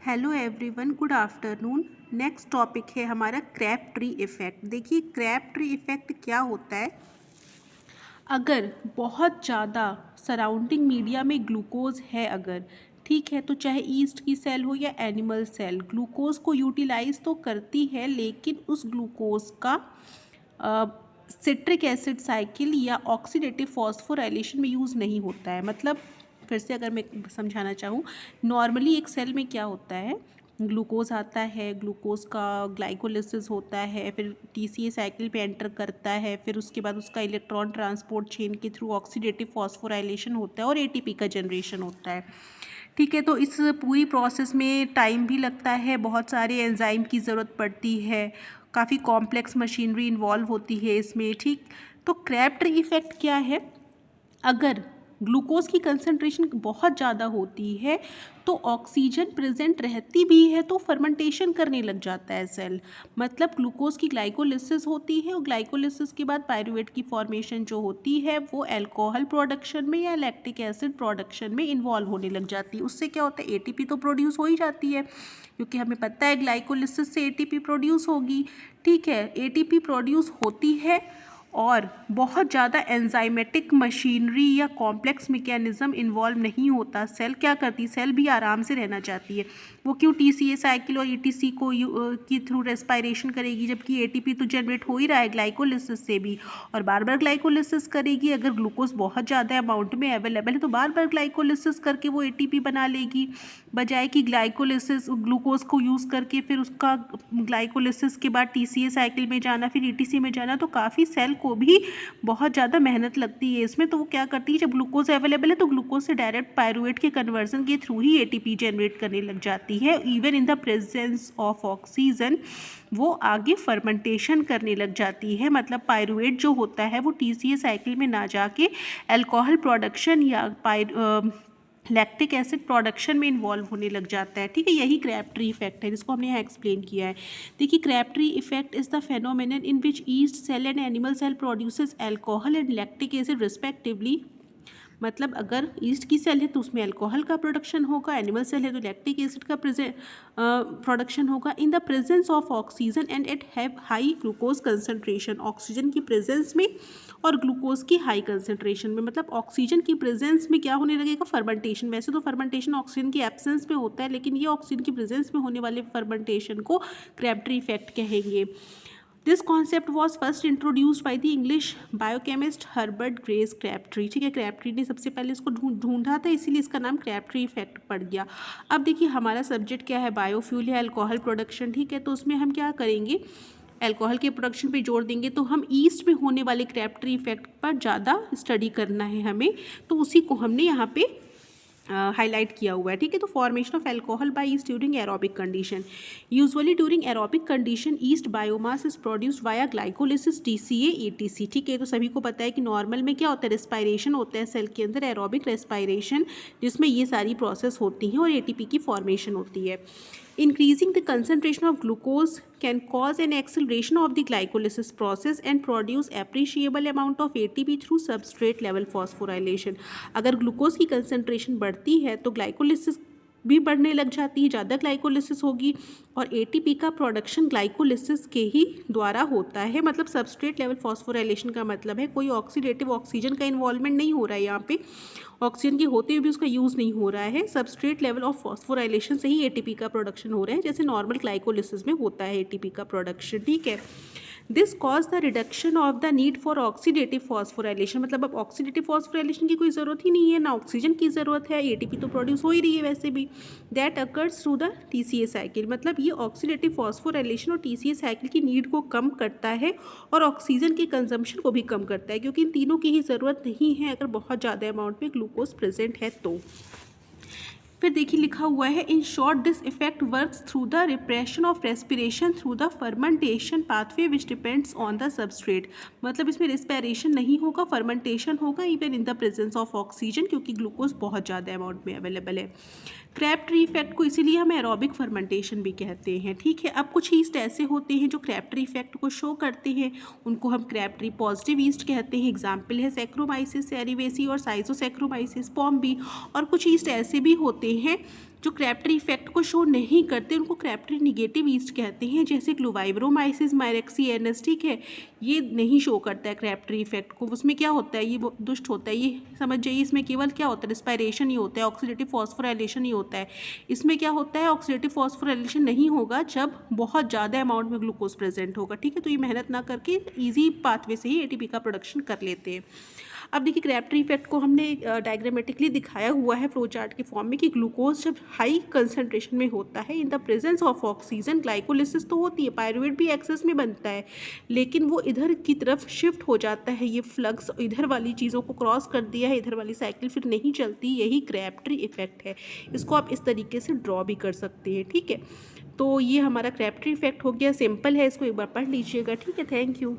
Hello everyone, good afternoon. Next topic है हमारा Krebs tree effect. देखिए क्रैप ट्री इफ़ेक्ट क्या होता है। अगर बहुत ज़्यादा सराउंडिंग मीडिया में ग्लूकोज है अगर, ठीक है, तो चाहे ईस्ट की सेल हो या एनिमल सेल, ग्लूकोज को यूटिलाइज तो करती है लेकिन उस ग्लूकोज का सिट्रिक एसिड साइकिल या ऑक्सीडेटिव फॉस्फोराइलेशन में यूज़ नहीं होता है। मतलब फिर से अगर मैं समझाना चाहूँ, नॉर्मली एक सेल में क्या होता है, ग्लूकोज आता है, ग्लूकोज का ग्लाइकोलिसिस होता है, फिर टीसीए साइकिल पे एंटर करता है, फिर उसके बाद उसका इलेक्ट्रॉन ट्रांसपोर्ट चेन के थ्रू ऑक्सीडेटिव फॉस्फोराइलेशन होता है और एटीपी का जनरेशन होता है। ठीक है, तो इस पूरी प्रोसेस में टाइम भी लगता है, बहुत सारे एंजाइम की ज़रूरत पड़ती है, काफ़ी कॉम्प्लेक्स मशीनरी इन्वॉल्व होती है इसमें। ठीक, तो क्रैप ट्री इफ़ेक्ट क्या है, अगर ग्लूकोज की कंसंट्रेशन बहुत ज़्यादा होती है तो ऑक्सीजन प्रेजेंट रहती भी है तो फर्मेंटेशन करने लग जाता है सेल। मतलब ग्लूकोज की ग्लाइकोलिसिस होती है और ग्लाइकोलिसिस के बाद पायरुवेट की फॉर्मेशन जो होती है वो अल्कोहल प्रोडक्शन में या लैक्टिक एसिड प्रोडक्शन में इन्वॉल्व होने लग जाती है। उससे क्या होता है, एटीपी तो प्रोड्यूस हो ही जाती है क्योंकि हमें पता है ग्लाइकोलिसिस से एटीपी प्रोड्यूस होगी। ठीक है, एटीपी प्रोड्यूस होती है और बहुत ज़्यादा एंजाइमेटिक मशीनरी या कॉम्प्लेक्स मैकेनिज्म इन्वॉल्व नहीं होता। सेल क्या करती, सेल भी आराम से रहना चाहती है। वो क्यों टीसीए साइकिल और ईटीसी को की थ्रू रेस्पायरेशन करेगी जबकि एटीपी तो जनरेट हो ही रहा है ग्लाइकोलिसिस से भी, और बार बार ग्लाइकोलिसिस करेगी। अगर ग्लूकोज बहुत ज़्यादा अमाउंट में अवेलेबल है तो बार बार ग्लाइकोलिसिस करके वो एटीपी बना लेगी, बजाय कि ग्लाइकोलिसिस ग्लूकोज को यूज़ करके फिर उसका ग्लाइकोलिसिस के बाद टीसीए साइकिल में जाना, फिर ईटीसी में जाना, तो काफ़ी सेल को भी बहुत ज़्यादा मेहनत लगती है इसमें। तो वो क्या करती है, जब ग्लूकोज अवेलेबल है तो ग्लूकोज से डायरेक्ट पायरुवेट के कन्वर्जन के थ्रू ही एटीपी जनरेट करने लग जाती है। Even in the presence of oxygen वो आगे फर्मेंटेशन करने लग जाती है। मतलब पायरुवेट जो होता है वो टीसीए साइकिल में ना जाके अल्कोहल प्रोडक्शन या लैक्टिक एसिड प्रोडक्शन में इन्वॉल्व होने लग जाता है। ठीक है, यही क्रैप ट्री इफेक्ट है जिसको हमने यहाँ एक्सप्लेन किया है। देखिए Crabtree effect is the phenomenon in which yeast cell and animal cell produces alcohol and lactic acid respectively. मतलब अगर ईस्ट की सेल है तो उसमें अल्कोहल का प्रोडक्शन होगा, एनिमल सेल है तो लैक्टिक एसिड का प्रोडक्शन होगा in the presence of oxygen and at have high glucose concentration. Oxygen की प्रेजेंस में और ग्लूकोज की हाई कंसनट्रेशन में। मतलब ऑक्सीजन की प्रेजेंस में क्या होने लगेगा, फर्मेंटेशन। वैसे तो फर्मेंटेशन ऑक्सीजन की एब्सेंस में होता है लेकिन ये ऑक्सीजन की प्रेजेंस में होने वाले फर्मेंटेशन को क्रैप ट्री इफेक्ट कहेंगे। This concept was first introduced by the English biochemist Herbert Grace Crabtree. ठीक है, क्रैपट्री ने सबसे पहले इसको ढूंढा था, इसीलिए इसका नाम क्रैपट्री इफेक्ट पड़ गया। अब देखिए हमारा सब्जेक्ट क्या है, बायोफ्यूल है, अल्कोहल प्रोडक्शन। ठीक है, तो उसमें हम क्या करेंगे, अल्कोहल के प्रोडक्शन पे जोड़ देंगे। तो हम ईस्ट में होने वाले क्रैपट्री इफेक्ट पर ज़्यादा स्टडी करना है हमें, तो उसी को हमने यहाँ पे हाईलाइट किया हुआ है। ठीक है, तो formation of alcohol by yeast during aerobic condition. Usually during aerobic condition yeast biomass is produced via glycolysis TCA etc. ठीक है, तो सभी को पता है कि नॉर्मल में क्या होता है, रेस्पायरेशन होता है सेल के अंदर, एरोबिक रेस्पायरेशन, जिसमें ये सारी प्रोसेस होती हैं और एटीपी की फॉर्मेशन होती है। Increasing the concentration of glucose can cause an acceleration of the glycolysis process and produce appreciable amount of ATP through substrate level phosphorylation। अगर ग्लूकोज की कंसनट्रेशन बढ़ती है तो ग्लाइकोलिसिस भी बढ़ने लग जाती है, ज़्यादा ग्लाइकोलिसिस होगी और एटीपी का प्रोडक्शन ग्लाइकोलिसिस के ही द्वारा होता है। मतलब सबस्ट्रेट लेवल फॉस्फोराइलेशन का मतलब है कोई ऑक्सीडेटिव ऑक्सीजन का इन्वॉल्वमेंट नहीं हो रहा है यहाँ पे, ऑक्सीजन के होते हुए भी उसका यूज़ नहीं हो रहा है। सबस्ट्रेट लेवल ऑफ फॉस्फोराइलेशन से ही एटीपी का प्रोडक्शन हो रहा है, जैसे नॉर्मल ग्लाइकोलिसिस में होता है एटीपी का प्रोडक्शन। ठीक है, this cause the reduction of the need for oxidative phosphorylation. मतलब अब ऑक्सीडेटिव फॉस्फोराइलेशन की कोई ज़रूरत ही नहीं है, ना ऑक्सीजन की ज़रूरत है, एटीपी तो प्रोड्यूस हो ही रही है वैसे भी। That occurs through the TCA cycle. मतलब ये ऑक्सीडेटिव फॉस्फोराइलेशन और टीसीए साइकिल की नीड को कम करता है और ऑक्सीजन के कंजम्पशन को भी कम करता है, क्योंकि इन तीनों की ही ज़रूरत नहीं है अगर बहुत ज़्यादा अमाउंट में ग्लूकोज प्रेजेंट है तो। फिर देखिए लिखा हुआ है, in short this effect works through the repression of respiration through the fermentation pathway which depends on the substrate. मतलब इसमें रेस्पिरेशन नहीं होगा, फर्मेंटेशन होगा even in the presence of oxygen, क्योंकि ग्लूकोज बहुत ज़्यादा अमाउंट में अवेलेबल है। क्रैप ट्री इफेक्ट को इसीलिए हम एरोबिक फर्मेंटेशन भी कहते हैं। ठीक है, अब कुछ ईस्ट ऐसे होते हैं जो क्रैप ट्री इफेक्ट को शो करते हैं, उनको हम क्रैप ट्री पॉजिटिव ईस्ट कहते हैं। एग्जाम्पल है सैक्रोमाइसिस सेरिवेसी और साइजोसैक्रोमाइसिस पॉम्बी। और कुछ ईस्ट ऐसे भी होते हैं जो क्रैप्टरी इफेक्ट को शो नहीं करते उनको क्रैप्टरी निगेटिव ईस्ट कहते हैं, जैसे ग्लूवाइब्रोमाइसिस, मायरेक्सी एनएस, ठीक है, ये नहीं शो करता है क्रैप्टरी इफेक्ट को। उसमें क्या होता है, ये दुष्ट होता है, ये समझ जाइए। इसमें केवल क्या होता है, रिस्पायरेशन ही होता है, ऑक्सीडेटिव फॉस्फोराइलेशन ही होता है। इसमें क्या होता है, ऑक्सीडेटिव फॉस्फोराइलेशन नहीं होगा जब बहुत ज़्यादा अमाउंट में ग्लूकोज प्रेजेंट होगा, ठीक है। तो ये मेहनत ना करके ईजी पाथवे से ही एटीपी का प्रोडक्शन कर लेते हैं। अब देखिए क्रैप्टरी इफेक्ट को हमने डायग्रामेटिकली दिखाया हुआ है फ्लो चार्ट के फॉर्म में कि ग्लूकोज जब हाई कंसंट्रेशन में होता है इन the presence of oxygen, glycolysis तो होती है, पायरुवेट भी एक्सेस में बनता है, लेकिन वो इधर की तरफ शिफ्ट हो जाता है, ये फ्लक्स इधर वाली चीज़ों को क्रॉस कर दिया है, इधर वाली साइकिल फिर नहीं चलती, यही क्रैप्टरी इफेक्ट है। इसको आप इस तरीके से ड्रॉ भी कर सकते हैं, ठीक है। तो ये हमारा क्रैप्टरी इफेक्ट हो गया, सिंपल है, इसको एक बार पढ़ लीजिएगा, ठीक है। Thank you.